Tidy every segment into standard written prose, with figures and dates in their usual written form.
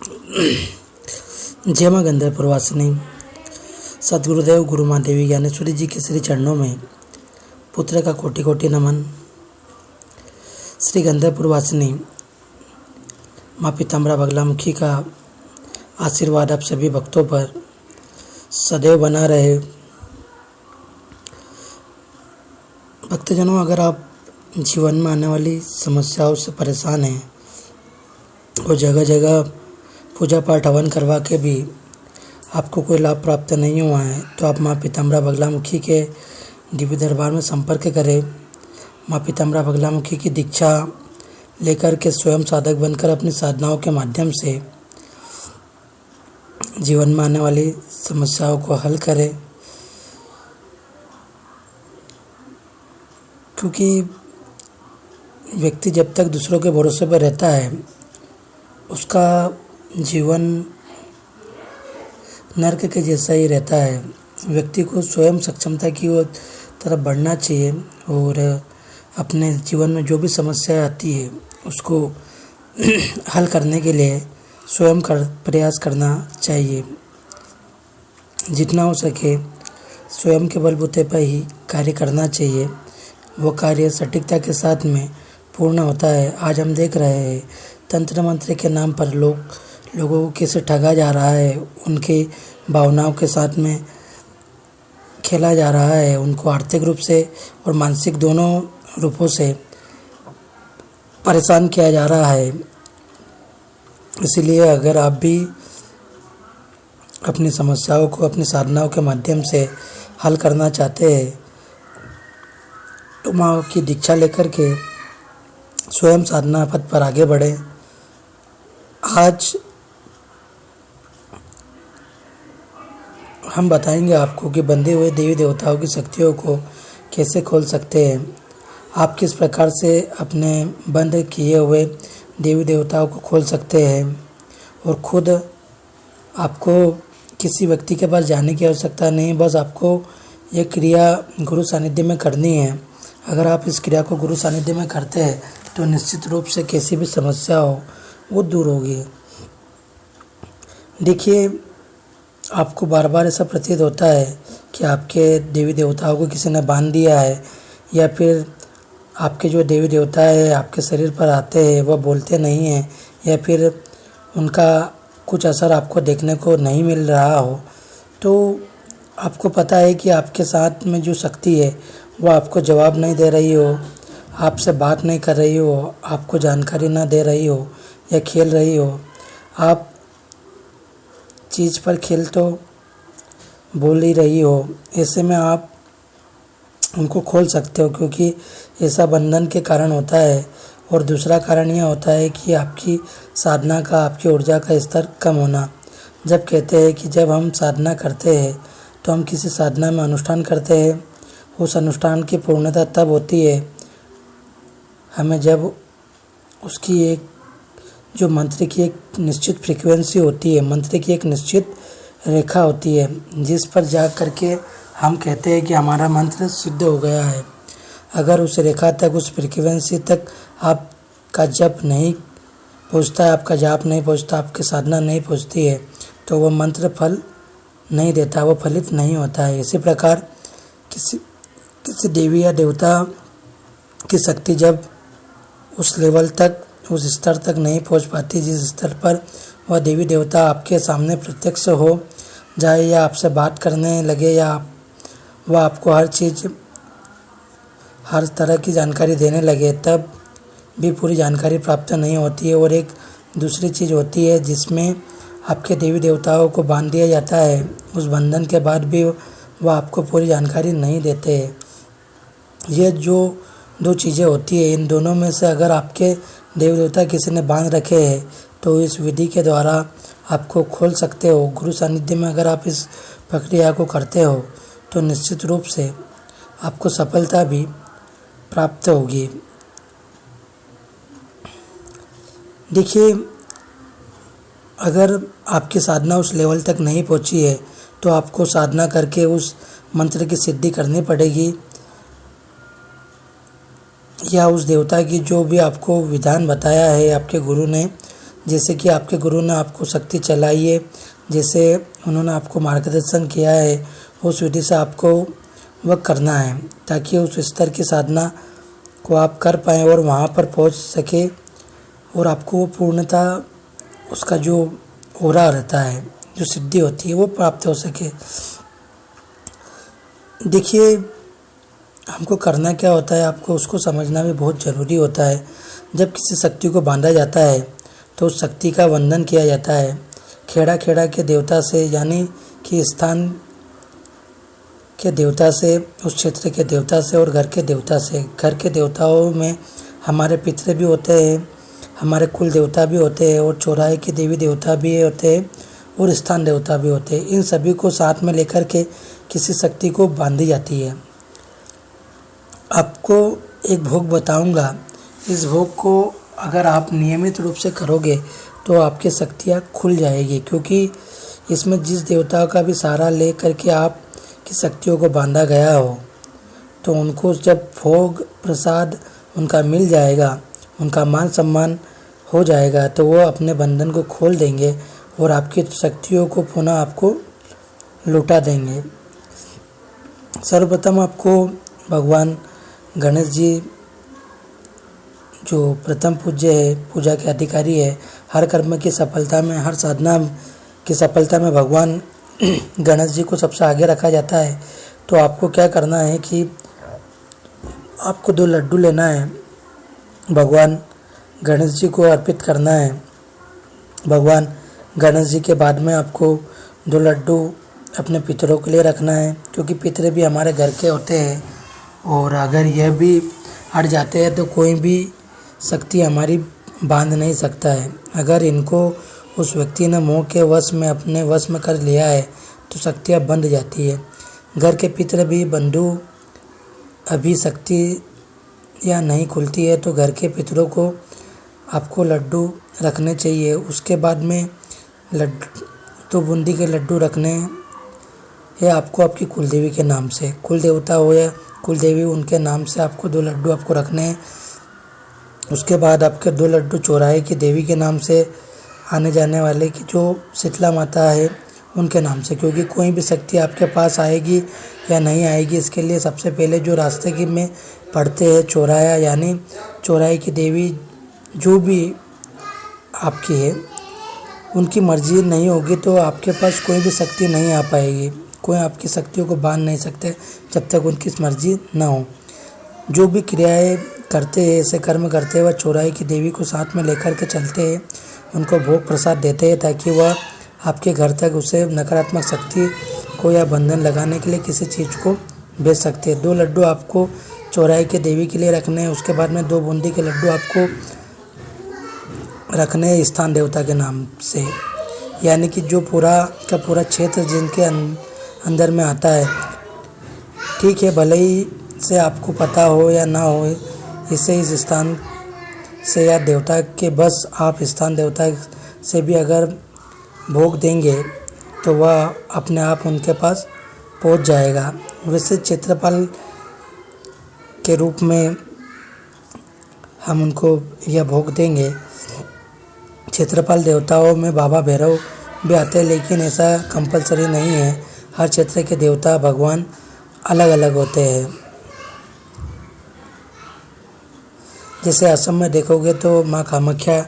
जय मां गंधर्व वासिनी। सद्गुरुदेव गुरु माँ देवी ज्ञानेश्वरी जी के श्री चरणों में पुत्र का कोटि कोटि नमन। श्री गंधर्व वासिनी माँ पीताम्बरा बगलामुखी का आशीर्वाद आप सभी भक्तों पर सदैव बना रहे। भक्तजनों, अगर आप जीवन में आने वाली समस्याओं से परेशान हैं और जगह जगह पूजा पाठ हवन करवा के भी आपको कोई लाभ प्राप्त नहीं हुआ है, तो आप माँ पीताम्बरा बगलामुखी के दिव्य दरबार में संपर्क करें। माँ पीताम्बरा बगलामुखी की दीक्षा लेकर के स्वयं साधक बनकर अपनी साधनाओं के माध्यम से जीवन में आने वाली समस्याओं को हल करें। क्योंकि व्यक्ति जब तक दूसरों के भरोसे पर रहता है, उसका जीवन नर्क के जैसा ही रहता है। व्यक्ति को स्वयं सक्षमता की ओर तरफ बढ़ना चाहिए और अपने जीवन में जो भी समस्या आती है उसको हल करने के लिए स्वयं प्रयास करना चाहिए। जितना हो सके स्वयं के बलबूते पर ही कार्य करना चाहिए। वो कार्य सटीकता के साथ में पूर्ण होता है। आज हम देख रहे हैं तंत्र मंत्र के नाम पर लोगों को कैसे ठगा जा रहा है, उनकी भावनाओं के साथ में खेला जा रहा है, उनको आर्थिक रूप से और मानसिक दोनों रूपों से परेशान किया जा रहा है। इसलिए अगर आप भी अपनी समस्याओं को अपनी साधनाओं के माध्यम से हल करना चाहते हैं तो माँ की दीक्षा लेकर के स्वयं साधना पथ पर आगे बढ़े। आज हम बताएंगे आपको कि बंधे हुए देवी देवताओं की शक्तियों को कैसे खोल सकते हैं। आप किस प्रकार से अपने बंद किए हुए देवी देवताओं को खोल सकते हैं और खुद आपको किसी व्यक्ति के पास जाने की आवश्यकता नहीं, बस आपको ये क्रिया गुरु सानिध्य में करनी है। अगर आप इस क्रिया को गुरु सानिध्य में करते हैं तो निश्चित रूप से कैसी भी समस्या हो वो दूर होगी। देखिए, आपको बार बार ऐसा प्रतीत होता है कि आपके देवी देवताओं को किसी ने बांध दिया है, या फिर आपके जो देवी देवता है आपके शरीर पर आते हैं वह बोलते नहीं हैं, या फिर उनका कुछ असर आपको देखने को नहीं मिल रहा हो, तो आपको पता है कि आपके साथ में जो शक्ति है वो आपको जवाब नहीं दे रही हो, आपसे बात नहीं कर रही हो, आपको जानकारी ना दे रही हो या खेल रही हो। आप चीज़ पर खेल तो बोल ही रही हो, ऐसे में आप उनको खोल सकते हो, क्योंकि ऐसा बंधन के कारण होता है। और दूसरा कारण यह होता है कि आपकी साधना का, आपकी ऊर्जा का स्तर कम होना। जब कहते हैं कि जब हम साधना करते हैं तो हम किसी साधना में अनुष्ठान करते हैं, उस अनुष्ठान की पूर्णता तब होती है हमें जब उसकी एक जो मंत्र की एक निश्चित फ्रीक्वेंसी होती है, मंत्र की एक निश्चित रेखा होती है, जिस पर जा करके हम कहते हैं कि हमारा मंत्र सिद्ध हो गया है। अगर उस रेखा तक, उस फ्रीक्वेंसी तक आपका जप नहीं पहुंचता है, आपका जाप नहीं पहुंचता, आपकी साधना नहीं पहुंचती है, तो वह मंत्र फल नहीं देता, वो फलित नहीं होता है। इसी प्रकार किसी देवी या देवता की शक्ति जब उस लेवल तक, उस स्तर तक नहीं पहुंच पाती जिस स्तर पर वह देवी देवता आपके सामने प्रत्यक्ष हो जाए या आपसे बात करने लगे, या वह आपको हर तरह की जानकारी देने लगे, तब भी पूरी जानकारी प्राप्त नहीं होती है। और एक दूसरी चीज़ होती है जिसमें आपके देवी देवताओं को बांध दिया जाता है, उस बंधन के बाद भी वह आपको पूरी जानकारी नहीं देते। ये जो दो चीज़ें होती है, इन दोनों में से अगर आपके देवी देवता किसी ने बांध रखे हैं तो इस विधि के द्वारा आपको खोल सकते हो। गुरु सानिध्य में अगर आप इस प्रक्रिया को करते हो तो निश्चित रूप से आपको सफलता भी प्राप्त होगी। देखिए, अगर आपकी साधना उस लेवल तक नहीं पहुंची है तो आपको साधना करके उस मंत्र की सिद्धि करनी पड़ेगी, या उस देवता की जो भी आपको विधान बताया है आपके गुरु ने, जैसे कि आपके गुरु ने आपको शक्ति चलाई है, जैसे उन्होंने आपको मार्गदर्शन किया है, उस विधि से आपको वह करना है ताकि उस स्तर की साधना को आप कर पाएँ और वहाँ पर पहुँच सके और आपको वो पूर्णता, उसका जो ओरा रहता है, जो सिद्धि होती है, वो प्राप्त हो सके। देखिए, हमको करना क्या होता है, आपको उसको समझना भी बहुत ज़रूरी होता है। जब किसी शक्ति को बांधा जाता है तो उस शक्ति का वंदन किया जाता है खेड़ा खेड़ा के देवता से, यानी कि स्थान के देवता से, उस क्षेत्र के देवता से और घर के देवता से। घर के देवताओं में हमारे पितृ भी होते हैं, हमारे कुल देवता भी होते हैं और चौराहे के देवी देवता भी होते हैं और स्थान देवता भी होते हैं। इन सभी को साथ में लेकर के किसी शक्ति को बांधी जाती है। आपको एक भोग बताऊंगा, इस भोग को अगर आप नियमित रूप से करोगे तो आपकी शक्तियाँ खुल जाएगी, क्योंकि इसमें जिस देवता का भी सहारा ले करके आप की शक्तियों को बांधा गया हो, तो उनको जब भोग प्रसाद उनका मिल जाएगा, उनका मान सम्मान हो जाएगा, तो वो अपने बंधन को खोल देंगे और आपकी शक्तियों को पुनः आपको लौटा देंगे। सर्वप्रथम आपको भगवान गणेश जी, जो प्रथम पूज्य है, पूजा के अधिकारी है, हर कर्म की सफलता में, हर साधना की सफलता में भगवान गणेश जी को सबसे आगे रखा जाता है। तो आपको क्या करना है कि आपको 2 लड्डू लेना है, भगवान गणेश जी को अर्पित करना है। भगवान गणेश जी के बाद में आपको 2 लड्डू अपने पितरों के लिए रखना है, क्योंकि पितर भी हमारे घर के होते हैं और अगर यह भी हट जाते हैं तो कोई भी शक्ति हमारी बांध नहीं सकता है। अगर इनको उस व्यक्ति ने मोह के वश में, अपने वश में कर लिया है, तो शक्तियाँ बंध जाती है। घर के पितर भी, बंधु अभी शक्ति या नहीं खुलती है तो घर के पितरों को आपको लड्डू रखने चाहिए। उसके बाद में लड्डू, 2 बूंदी के लड्डू रखने हैं आपको आपकी कुलदेवी के नाम से, कुल देवता हो या कुलदेवी, उनके नाम से आपको 2 लड्डू आपको रखने हैं। उसके बाद आपके 2 लड्डू चौराहे की देवी के नाम से, आने जाने वाले की जो शीतला माता है उनके नाम से, क्योंकि कोई भी शक्ति आपके पास आएगी या नहीं आएगी, इसके लिए सबसे पहले जो रास्ते की में पड़ते हैं चौराहा, यानी चौराहे की देवी जो भी आपकी है, उनकी मर्जी नहीं होगी तो आपके पास कोई भी शक्ति नहीं आ पाएगी। कोई आपकी शक्तियों को बांध नहीं सकते जब तक उनकी मर्जी ना हो। जो भी क्रियाएं करते हैं, ऐसे कर्म करते हैं, वह चौराहे की देवी को साथ में लेकर के चलते हैं, उनको भोग प्रसाद देते हैं ताकि वह आपके घर तक उसे नकारात्मक शक्ति को या बंधन लगाने के लिए किसी चीज़ को भेज सकते हैं। 2 लड्डू आपको चौराहे के देवी के लिए रखने हैं। उसके बाद में 2 बूंदी के लड्डू आपको रखने हैं स्थान देवता के नाम से, यानी कि जो पूरा का पूरा क्षेत्र जिनके अंदर में आता है। ठीक है, भले ही से आपको पता हो या ना हो, इसे इस स्थान से या देवता के बस आप स्थान देवता से भी अगर भोग देंगे तो वह अपने आप उनके पास पहुंच जाएगा। वैसे क्षेत्रपाल के रूप में हम उनको यह भोग देंगे। क्षेत्रपाल देवताओं में बाबा भैरव भी आते हैं, लेकिन ऐसा कंपलसरी नहीं है। हर क्षेत्र के देवता भगवान अलग अलग होते हैं। जैसे असम में देखोगे तो माँ कामाख्या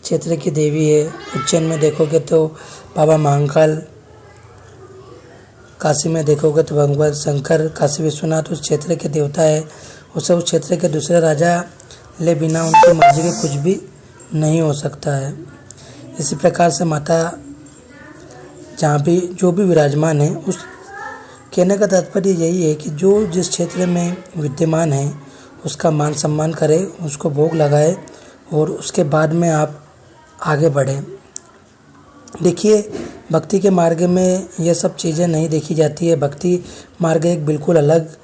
क्षेत्र की देवी है, उज्जैन में देखोगे तो बाबा महाकाल, काशी में देखोगे तो भगवान शंकर, काशी विश्वनाथ उस क्षेत्र के देवता है। उसे उस क्षेत्र के दूसरे राजा ले बिना उनकी मर्जी के कुछ भी नहीं हो सकता है। इसी प्रकार से माता जहाँ भी जो भी विराजमान है, उस कहने का तात्पर्य यही है कि जो जिस क्षेत्र में विद्यमान है उसका मान सम्मान करें, उसको भोग लगाए और उसके बाद में आप आगे बढ़ें। देखिए, भक्ति के मार्ग में ये सब चीज़ें नहीं देखी जाती है। भक्ति मार्ग एक बिल्कुल अलग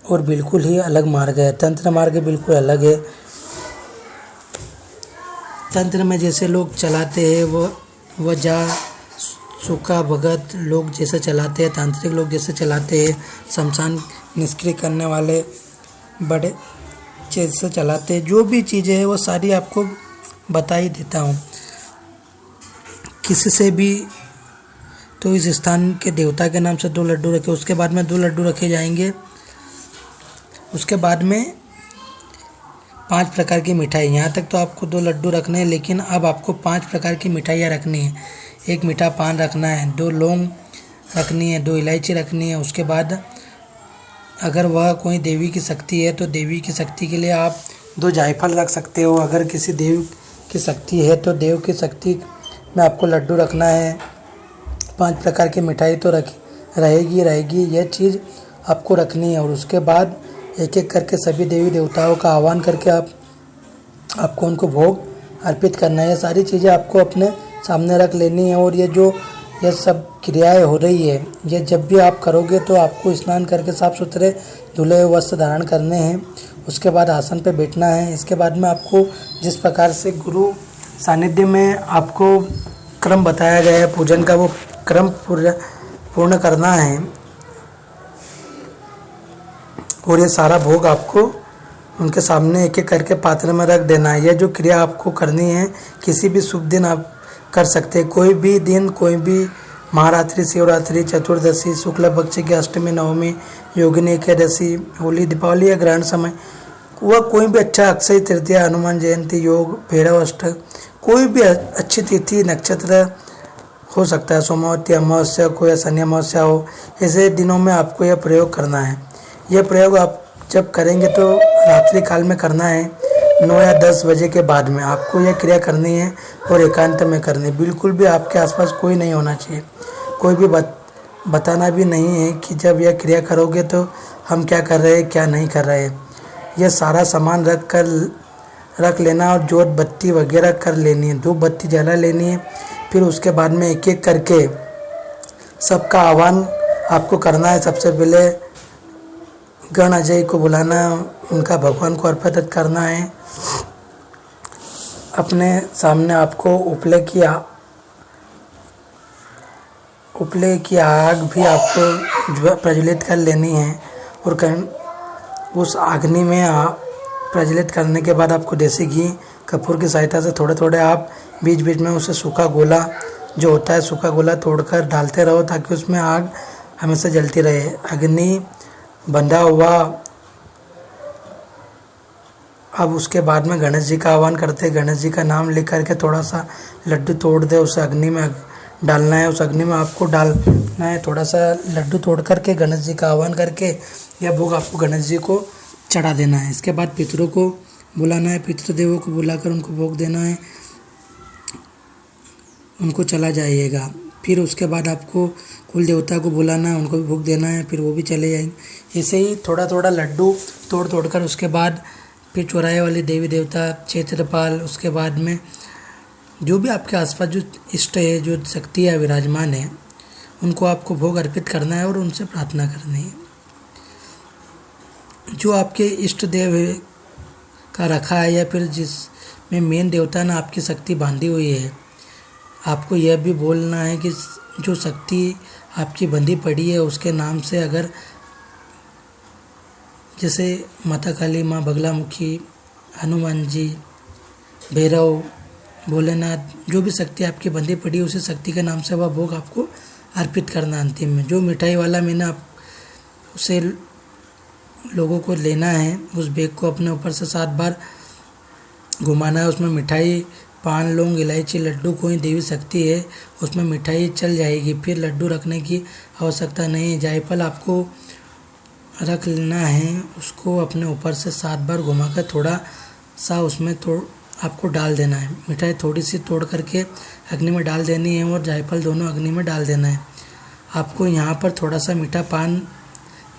और बिल्कुल ही अलग मार्ग है। तंत्र मार्ग बिल्कुल अलग है। तंत्र में जैसे लोग चलाते हैं वो जा सूखा भगत लोग जैसे चलाते हैं, तांत्रिक लोग जैसे चलाते हैं, शमशान निष्क्रिय करने वाले बड़े जैसे चलाते हैं, जो भी चीज़ें हैं वो सारी आपको बता ही देता हूँ। किसी से भी तो इस स्थान के देवता के नाम से 2 लड्डू रखे, उसके बाद में 2 लड्डू रखे जाएंगे। उसके बाद में 5 प्रकार की मिठाई। यहाँ तक तो आपको 2 लड्डू रखने हैं, लेकिन अब आपको 5 प्रकार की मिठाइयाँ रखनी है। 1 मीठा पान रखना है, 2 लौंग रखनी है, 2 इलायची रखनी है। उसके बाद अगर वह कोई देवी की शक्ति है तो देवी की शक्ति के लिए आप 2 जायफल रख सकते हो। अगर किसी देव की शक्ति है तो देव की शक्ति में आपको लड्डू रखना है। 5 प्रकार की मिठाई तो रहेगी, यह चीज़ आपको रखनी है। और उसके बाद एक एक करके सभी देवी देवताओं का आह्वान करके आपको उनको भोग अर्पित करना है। ये सारी चीज़ें आपको अपने सामने रख लेनी है। और ये सब क्रियाएं हो रही है, ये जब भी आप करोगे तो आपको स्नान करके साफ सुथरे धुले हुए वस्त्र धारण करने हैं। उसके बाद आसन पे बैठना है। इसके बाद में आपको जिस प्रकार से गुरु सानिध्य में आपको क्रम बताया गया है पूजन का, वो क्रम पूर्ण करना है। और ये सारा भोग आपको उनके सामने एक एक करके पात्र में रख देना है। यह जो क्रिया आपको करनी है किसी भी शुभ दिन आप कर सकते हैं। कोई भी दिन, कोई भी महारात्रि, शिवरात्रि, चतुर्दशी, शुक्ल पक्ष की अष्टमी, नवमी, योगिनी एकादशी, होली, दीपावली या ग्रहण समय, वह कोई भी अच्छा अक्षय तृतीया, हनुमान जयंती, योग, भैरव अष्टक, कोई भी अच्छी तिथि नक्षत्र हो सकता है। सोमवती अमावस्या को या शनि अमावस्या हो, ऐसे दिनों में आपको यह प्रयोग करना है। यह प्रयोग आप जब करेंगे तो रात्रि काल में करना है। 9 या 10 बजे के बाद में आपको यह क्रिया करनी है और एकांत में करनी है। बिल्कुल भी आपके आसपास कोई नहीं होना चाहिए। कोई भी बताना भी नहीं है कि जब यह क्रिया करोगे तो हम क्या कर रहे हैं, क्या नहीं कर रहे हैं। यह सारा सामान रख लेना और जोत बत्ती वगैरह कर लेनी है, धूप बत्ती जला लेनी है। फिर उसके बाद में एक एक करके सबका आह्वान आपको करना है। सबसे पहले गण अजय को बुलाना, उनका भगवान को अर्पित करना है। अपने सामने आपको उपले की आग भी आपको प्रज्वलित कर लेनी है। और उस अग्नि में प्रज्वलित करने के बाद आपको देसी घी कपूर की सहायता से थोड़े थोड़े आप बीच बीच में उसे सूखा गोला जो होता है, सूखा गोला तोड़कर डालते रहो ताकि उसमें आग हमेशा जलती रहे। अग्नि बंधा हुआ। अब उसके बाद में गणेश जी का आह्वान करते हैं। गणेश जी का नाम लिख करके थोड़ा सा लड्डू तोड़ दे, उस अग्नि में डालना है। उस अग्नि में आपको डालना है थोड़ा सा लड्डू तोड़ करके, गणेश जी का आह्वान करके यह भोग आपको गणेश जी को चढ़ा देना है। इसके बाद पितरों को बुलाना है, पितृदेवों को बुलाकर उनको भोग देना है, उनको चला जाइएगा। फिर उसके बाद आपको कुल देवता को बुलाना है, उनको भी भोग देना है, फिर वो भी चले जाएंगे। ऐसे ही थोड़ा थोड़ा लड्डू तोड़ कर उसके बाद फिर चौराहे वाले देवी देवता, क्षेत्रपाल, उसके बाद में जो भी आपके आसपास जो इष्ट है, जो शक्ति है विराजमान है, उनको आपको भोग अर्पित करना है और उनसे प्रार्थना करनी है। जो आपके इष्ट देव का रखा है या फिर जिसमें मेन देवता ने आपकी शक्ति बांधी हुई है, आपको यह भी बोलना है कि जो शक्ति आपकी बंधी पड़ी है उसके नाम से, अगर जैसे माता काली, माँ बगलामुखी, हनुमान जी, भैरव, भोलेनाथ, जो भी शक्ति आपकी बंधी पड़ी है उसी शक्ति के नाम से वह भोग आपको अर्पित करना अंतिम में। जो मिठाई वाला मैंने आप उसे लोगों को लेना है, उस बैग को अपने ऊपर से 7 बार घुमाना है। उसमें मिठाई, पान, लौंग, इलायची, लड्डू, कोई देवी शक्ति है उसमें मिठाई चल जाएगी। फिर लड्डू रखने की आवश्यकता नहीं है। जायफल आपको रख लेना है, उसको अपने ऊपर से 7 बार घुमाकर थोड़ा सा उसमें आपको डाल देना है। मिठाई थोड़ी सी तोड़ करके अग्नि में डाल देनी है और जायफल दोनों अग्नि में डाल देना है। आपको यहाँ पर थोड़ा सा मीठा पान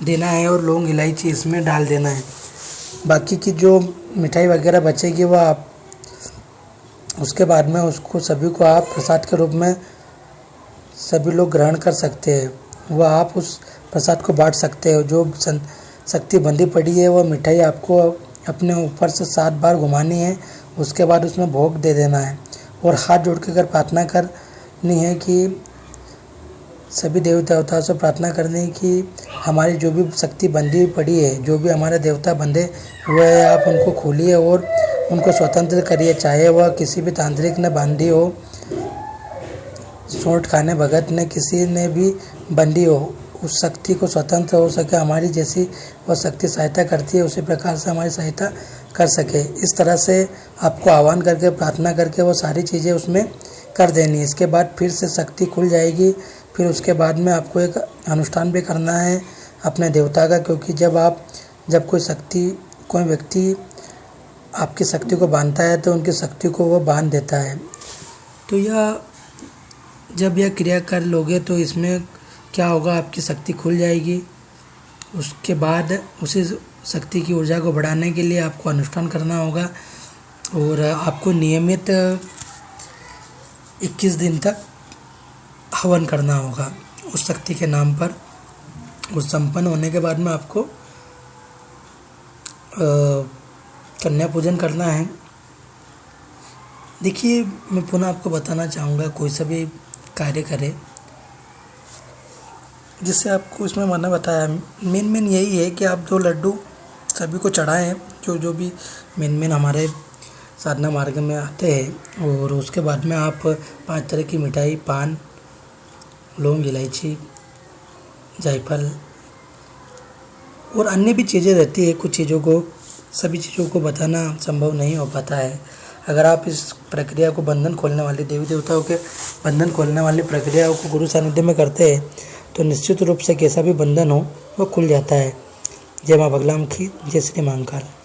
देना है और लौंग, इलायची इसमें डाल देना है। बाकी की जो मिठाई वगैरह बचेगी वह आप उसके बाद में उसको सभी को आप प्रसाद के रूप में सभी लोग ग्रहण कर सकते हैं। वह आप उस प्रसाद को बांट सकते हो। जो शक्ति बंधी पड़ी है वह मिठाई आपको अपने ऊपर से 7 बार घुमानी है, उसके बाद उसमें भोग दे देना है और हाथ जोड़ के कर प्रार्थना करनी है कि सभी देवी देवताओं से प्रार्थना करनी है कि हमारी जो भी शक्ति बंधी पड़ी है, जो भी हमारे देवता बंधे हुए हैं, आप उनको खोलिए और उनको स्वतंत्र करिए, चाहे वह किसी भी तांत्रिक ने बांधी हो, सोंठ खाने भगत ने किसी ने भी बंधी हो, उस शक्ति को स्वतंत्र हो सके, हमारी जैसी वह शक्ति सहायता करती है उसी प्रकार से हमारी सहायता कर सके। इस तरह से आपको आह्वान करके प्रार्थना करके वो सारी चीज़ें उसमें कर देनी है। इसके बाद फिर से शक्ति खुल जाएगी। फिर उसके बाद में आपको एक अनुष्ठान भी करना है अपने देवता का, क्योंकि जब कोई व्यक्ति आपकी शक्ति को बांधता है तो उनकी शक्ति को वो बांध देता है। तो जब यह क्रिया कर लोगे तो इसमें क्या होगा, आपकी शक्ति खुल जाएगी। उसके बाद उसी शक्ति की ऊर्जा को बढ़ाने के लिए आपको अनुष्ठान करना होगा और आपको नियमित 21 दिन तक हवन करना होगा उस शक्ति के नाम पर। उस संपन्न होने के बाद में आपको कन्या पूजन करना है। देखिए, मैं पुनः आपको बताना चाहूँगा, कोई सा भी कार्य करें जिससे आपको इसमें मैंने बताया मेन यही है कि आप 2 लड्डू सभी को चढ़ाएं, जो भी मेन हमारे साधना मार्ग में आते हैं। और उसके बाद में आप 5 तरह की मिठाई, पान, लौंग, इलायची, जायफल और अन्य भी चीज़ें रहती है। कुछ चीज़ों सभी चीज़ों को बताना संभव नहीं हो पाता है। अगर आप इस प्रक्रिया को बंधन खोलने वाली, देवी देवताओं के बंधन खोलने वाली प्रक्रियाओं को गुरु सानिध्य में करते हैं तो निश्चित रूप से कैसा भी बंधन हो वो खुल जाता है। जय माँ बगलामुखी, जय श्री महाकाल।